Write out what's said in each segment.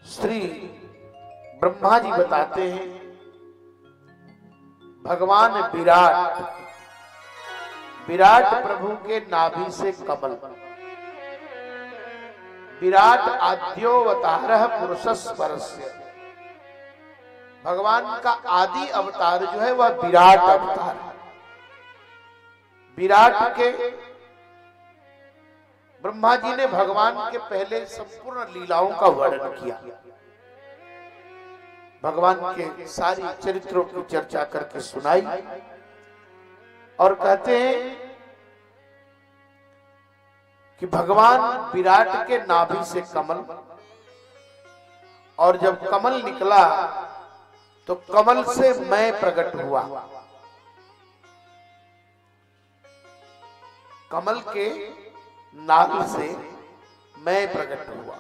श्री ब्रह्मा जी बताते हैं भगवान विराट, विराट प्रभु के नाभि से कमल, विराट आद्योवतारः पुरुषस्परस्य, भगवान का आदि अवतार जो है वह विराट अवतार है। विराट के ब्रह्मा जी ने भगवान के पहले संपूर्ण लीलाओं का वर्णन किया, भगवान के सारी चरित्रों की चर्चा करके सुनाई और कहते हैं कि भगवान विराट के नाभि से कमल, और जब कमल निकला तो कमल से मैं प्रकट हुआ। कमल के नाभि से मैं प्रकट हुआ,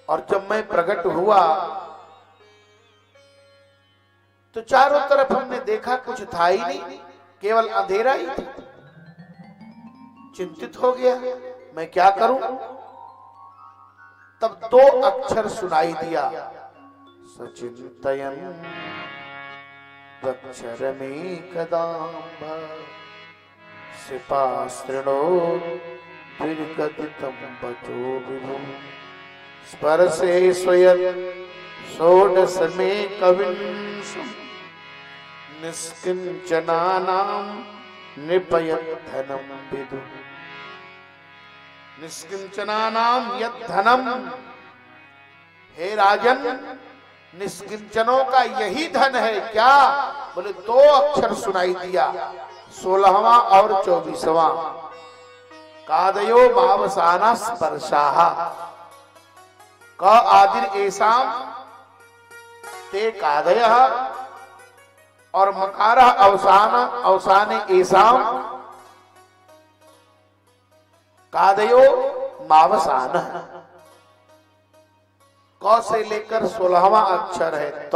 और जब मैं प्रकट हुआ तो चारों तरफ हमने देखा कुछ था ही नहीं, केवल अंधेरा ही था। चिंतित हो गया, मैं क्या करूं? तब दो अक्षर सुनाई दिया, सचिंतयन् द्वक्षरमेकदाम्ब सिपास्तृणो द्विर्गदितं वचो विभुः स्पर्शे स्वयत् षोडशमे कविंशम् निष्किंचनानां नृपयद्धनं विदुः। निष्किंचनानां यद्धनम, हे राजन निष्किंचनों का यही धन है क्या? बोले दो अक्षर सुनाई दिया, 16वां और 24वां, कादयो मावसाना स्पर्शाः, क आदिर एसाम ते कादयः, और मकारः अवसान अवसाने एसाम कादयो मावसानः। क से लेकर 16वां अक्षर है त,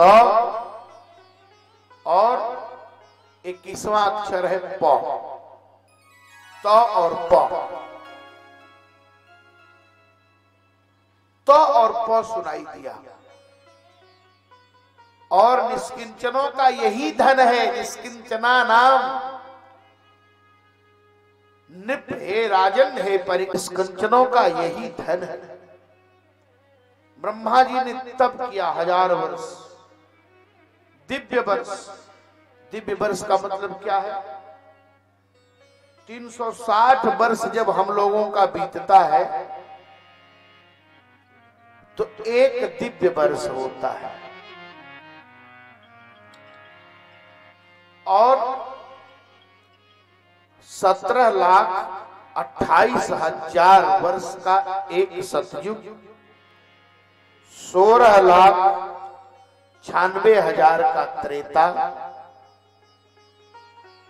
और 21वां अक्षर है प, त और प। त और प सुनाई दिया, और निष्किंचनों का यही धन है, निष्किंचना नाम निप, हे राजन हे परिष्कंचनों का यही धन है। ब्रह्मा जी ने तप किया 1000 वर्ष, दिव्य वर्ष। दिव्य वर्ष का मतलब क्या है? 360 वर्ष जब हम लोगों का बीतता है तो एक दिव्य वर्ष होता है, और 17,28,000 वर्ष का एक सतयुग, 16,96,000 का त्रेता,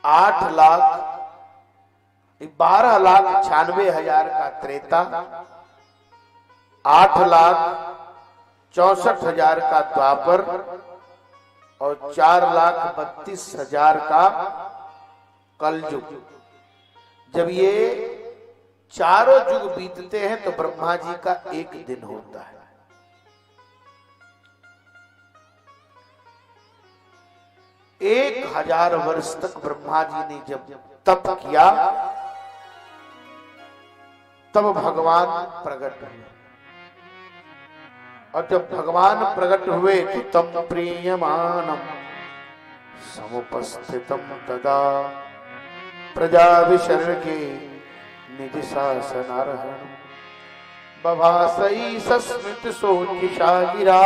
12,96,000 का त्रेता, 8,64,000 का द्वापर, और 4,32,000 का कलयुग। जब ये चारों युग बीतते हैं तो ब्रह्मा जी का एक दिन होता है। 1000 वर्ष तक ब्रह्मा जी ने जब तप किया तब भगवान प्रकट हुए, और जब भगवान प्रकट हुए तो तम प्रीयमानम समुपस्थितम तदा प्रजा विसर्गे निज शासनार्हण बभासई सस्मित सोचिषा गिरा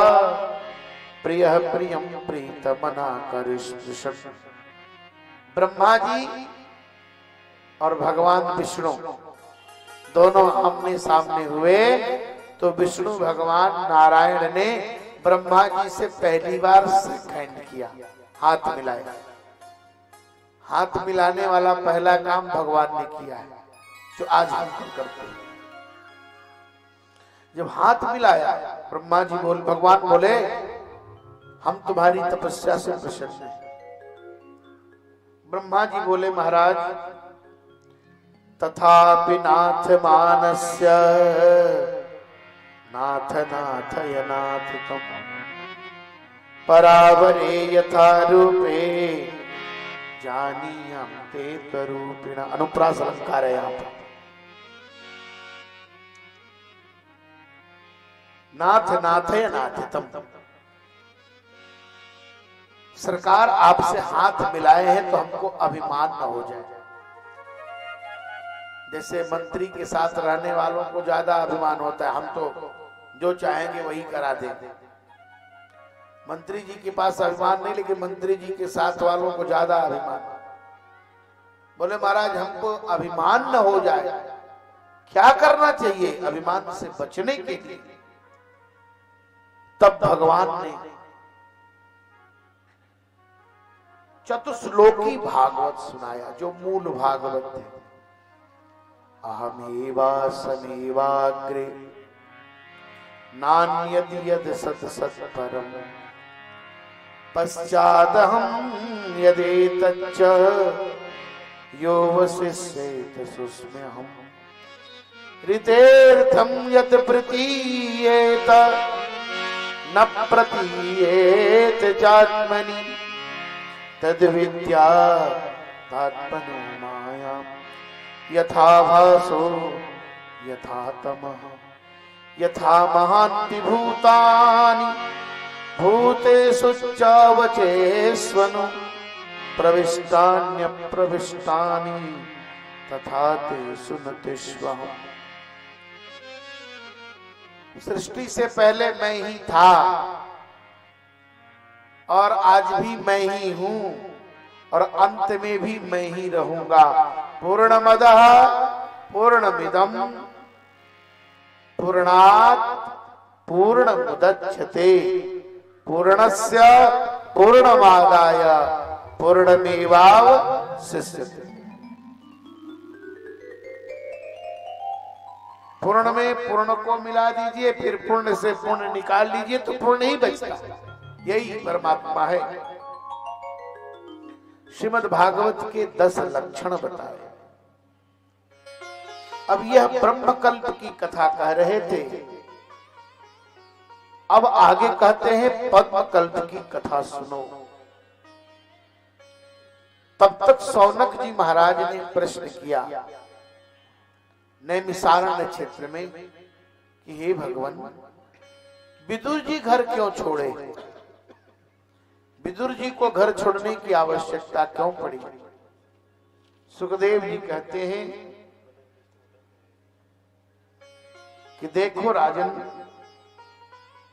प्रिय प्रियम प्रीतमना करिष्ण। ब्रह्मा जी और भगवान विष्णु दोनों आमने सामने हुए तो विष्णु भगवान नारायण ने ब्रह्मा जी से पहली बार हैंड किया, हाथ मिलाया। हाथ मिलाने वाला पहला काम भगवान ने किया है, जो आज हम करते हैं। जब हाथ मिलाया ब्रह्मा जी भगवान बोले हम तुम्हारी तपस्या से प्रसन्न हैं। ब्रह्मा जी बोले महाराज तथापि नाथ मानस्य नाथ नाथय नाथिकम परावरे यथा रूपे जानीयं ते तरूपिण। अनुप्रास अलंकार है यहाँ पर। नाथ नाथय नाथितम, सरकार आपसे हाथ मिलाए हैं तो हमको अभिमान न हो जाए। जैसे मंत्री के साथ रहने वालों को ज्यादा अभिमान होता है, हम तो जो चाहेंगे वही करा देंगे। मंत्री जी के पास अभिमान नहीं, लेकिन मंत्री जी के साथ वालों को ज्यादा अभिमान। बोले महाराज हमको अभिमान न हो जाए, क्या करना चाहिए अभिमान से बचने के लिए? तब भगवान ने चतुश्लोकी भागवत सुनाया, जो मूल भागवत थे। अहमेवा समेवाग्रे नान्यद यद सत सत परम पश्चादहं यदेतच्च यो वसिष्येत सुस्म्यहम् ऋतेर्थं यत् प्रतीयेत न प्रतीयेत चात्मनि तद्विद्यात्मनो मायां यथा भासो यथा तमः यथा महान्ति भूतानि भूतेषु चावचेष्वनु प्रविष्टान्यप्रविष्टानि तथा तेषु न तिष्वहम्। सृष्टि से पहले मैं ही था और आज भी मैं ही हूं और अंत में भी मैं ही रहूंगा। पूर्णमदः पूर्णमिदं पूर्णात् पूर्णमुदच्यते पूर्णस्य पूर्णमादाय पूर्णमेवावशिष्यते। पूर्ण में पूर्ण को मिला दीजिए, फिर पूर्ण से पूर्ण निकाल लीजिए तो पूर्ण ही बचता है। यही परमात्मा है। श्रीमद् भागवत के 10 लक्षण बताए। अब यह ब्रह्मकल्प की कथा कह रहे थे, अब आगे कहते हैं पद्मकल्प की कथा सुनो। तब तक सौनक जी महाराज ने प्रश्न किया नैमिषारण्य क्षेत्र में कि हे भगवान, विदुर जी घर क्यों छोड़े? विदुर जी को घर छोड़ने की आवश्यकता क्यों पड़ी? सुखदेव जी कहते हैं कि देखो राजन,